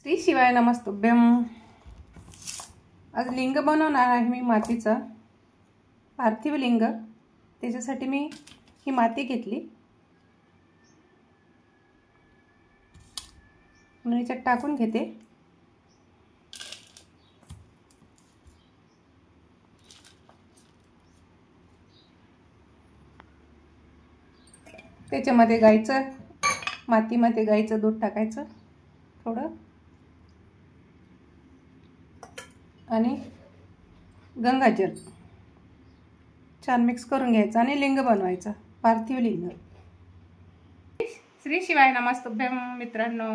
श्री शिवाय नमस्तुभ्यम। आज लिंग बनवणार आहे मी मातीचा, पार्थिव लिंग। त्याच्यासाठी मी ही माती घेतली, म्हणून याच्यात टाकून घेते। त्याच्यामध्ये मातीमध्ये गाईचं दूध टाकायचं थोडं, आणि गंगाजल छान मिक्स करून घ्यायचं आणि लिंग बनवायचं, पार्थिव लिंग। श्री शिवाय नमस्तुभ्यम मित्रांनो,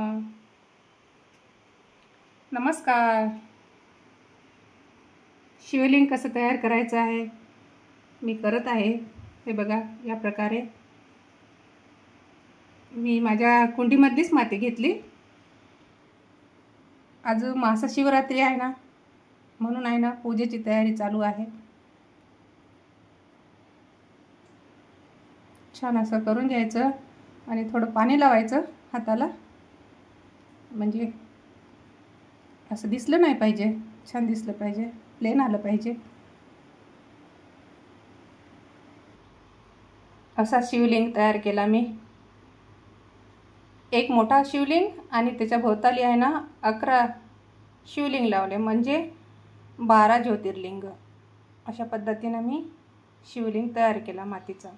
नमस्कार। शिवलिंग कसं तयार करायचं आहे मी करत आहे। हे बघा, या प्रकारे मी माझ्या कुंडीमधलीच माती घेतली। आज महाशिवरात्री आहे ना, म्हणून आहे ना पूजेची तयारी चालू आहे। छान असं करून घ्यायचं आणि थोडं पाणी लावायचं हाताला, म्हणजे असं दिसलं नाही पाहिजे, छान दिसलं पाहिजे, प्लेन आलं पाहिजे। असा शिवलिंग तयार केला मी। एक मोठा शिवलिंग आणि त्याच्या भोवताली आहे ना 11 शिवलिंग लावले, म्हणजे 12 ज्योतिर्लिंग। अशा पद्धतीने मी शिवलिंग तयार केला मातीचा।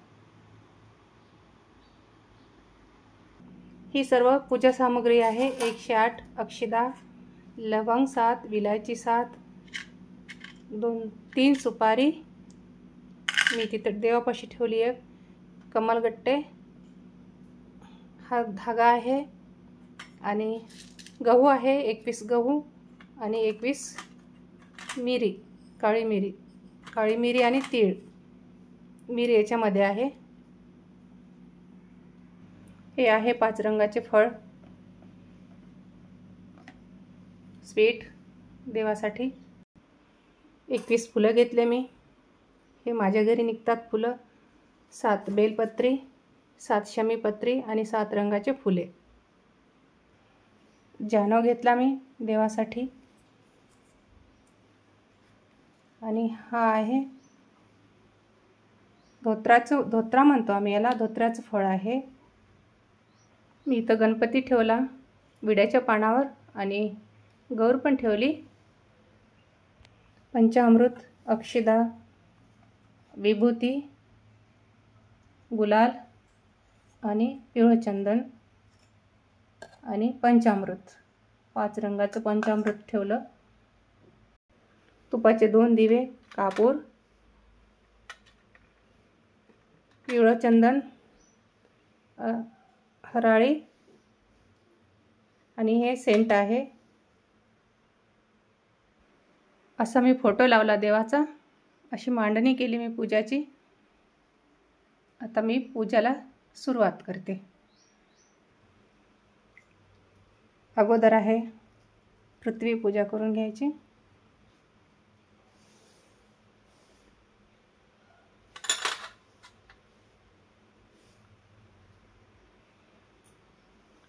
ही सर्व पूजा सामग्री आहे। 108 अक्षदा, लवंग 7, विलायची 7, 2-3 सुपारी मी तिथे देवापाशी ठेवली आहे, कमलगट्टे, हा धागा आहे, आणि गहू आहे 21 गहू, आणि 21 मिरी, काळी मिरी आणि तीळ, मिरी याच्यामध्ये आहे। हे आहे 5 रंगाचे फळ, स्वीट देवासाठी। 21 फुलं घेतले मी, हे माझ्या घरी निघतात फुलं। 7 बेलपत्री, 7 शमीपत्री आणि 7 रंगाचे फुले। जानव घेतला मी देवासाठी, आणि हा आहे धोत्रा म्हणतो आम्ही याला, धोत्र्याचं फळ आहे। मी इथं गणपती ठेवला विड्याच्या पानावर, आणि गौर पण ठेवली। पंचामृत, अक्षदा, विभूती, गुलाल आणि पिवळं चंदन आणि पंचामृत, 5 रंगाचं पंचामृत ठेवलं। तुपाचे 2 दिवे, कापूर, पिवळं चंदन, हराळी, आणि हे सेंट आहे। असा मी फोटो लावला देवाचा, अशी मांडणी केली मी पूजाची। आता मी पूजाला सुरुवात करते। अगोदर आहे पृथ्वी पूजा करून घ्यायची।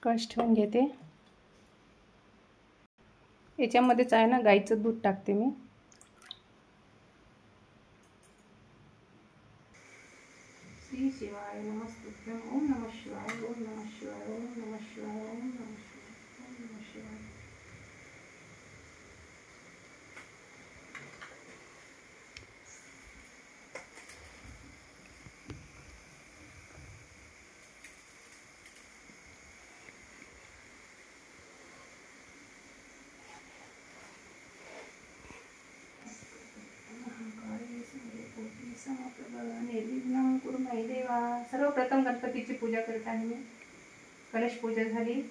कळश ठेवून घेते। याच्यामध्येच आहे ना गाईचं दूध टाकते मी। श्री शिवाय नमस्तुभ्यम। ओम नमः शिवाय, ओम नमः शिवाय, ओम नमः शिवाय, ओम नमः शिवाय, ओम नमः शिवाय। निर्विघ्नं कुरु मे देवा। सर्वप्रथम गणपतीची पूजा करत आहे मी। कलश पूजा झाली।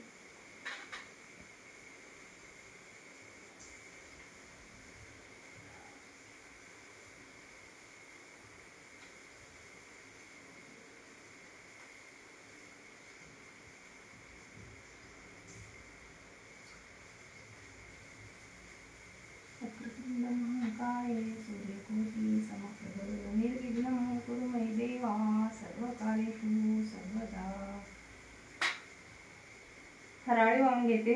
निर्विघ्नं कुरु मे देवा, सर्वकार्येषु सर्वदा। हराळी वाहून घेते।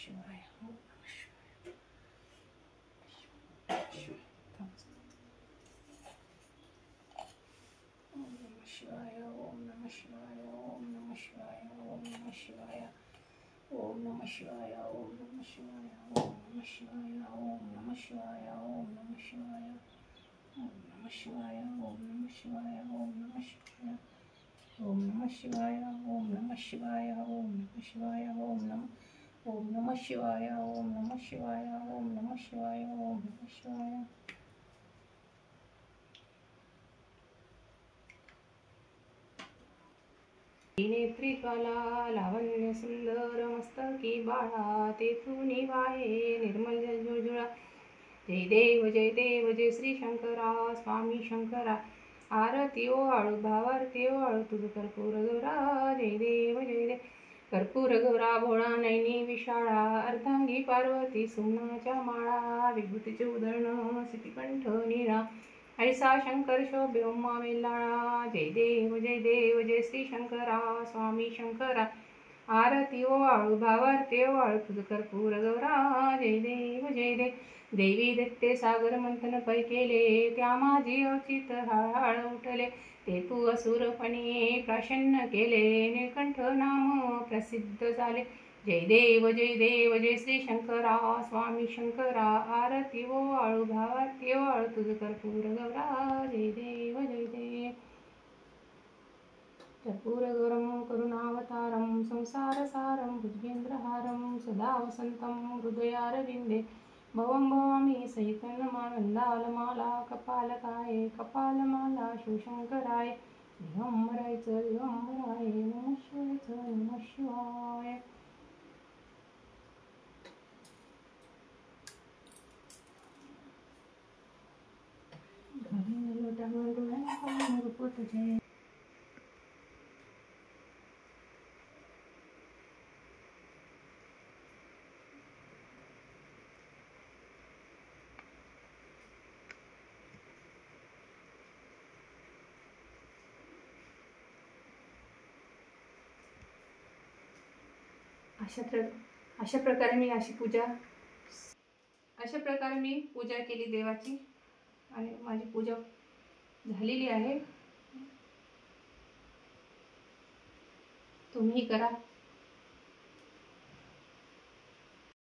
शिवाय. ओम नमः शिवाय. ओम नमः शिवाय. ओम नमः शिवाय. ओम नमः शिवाय. ओम नमः शिवाय. ओम नमः शिवाय. ओम नमः शिवाय. ओम नमः शिवाय. ओम नमः शिवाय. ओम नमः शिवाय. ओम नमः शिवाय. ओम नमः शिवाय. ओम नमः शिवाय. ओम नमः शिवाय. ओम नमः शिवाय. ओम नमः शिवाय. ओम नमः शिवाय. ओम नमः शिवाय. ओम नमः शिवाय. नेत्री ज्वाला लावण्य सुंदर मस्तकी बाळा तेथून वाहे निर्मल जुळजुळा. जय देव जय श्री शंकरा स्वामी शंकरा. आरती ओवाळू भावारती ओवाळू तुझ कर्पूर गौरा. जय देव कर्पूर गौरा भोळा नैनी विशाळा. अर्धांगी पार्वती सुमनाच्या माळा. विभूतीचे उधळण सितिकंठ निळा. ऐसा शंकर शोभे उमा वेल्लाळा. जय देव जय श्री शंकरा स्वामी शंकरा. आरती ओवाळू भावारती ओवाळू तुझ कर्पूर गौरा. जय देव देवी दत्ते सागर मंथन पै केले. त्या माझी अवचित हळहळ उठले. ते तू असुरपणे प्राशन्न केले. निळकंठ नाम प्रसिद्ध झाले. जय देव जय श्री शंकरा स्वामी शंकरा. आरती ओवाळू भावारती ओवाळू तुझ कर्पूर गौरा. जय देव कर्पूरगौरं करुणावतारं संसारसारं भुजगेन्द्रहारं सदा वसन्तं हृदयारविन्दे. भवं भवामी सहितनमानन्दालमाला. कपालकाये कपालमाला शिवशंकराय. दिगंबरायचं दिगंबराय. नमः शिवायचं नमः शिवाय. तुझे अशा प्रकारे मी पूजा केली देवाची आणि माझी पूजा झालेली आहे. तुम्ही करा.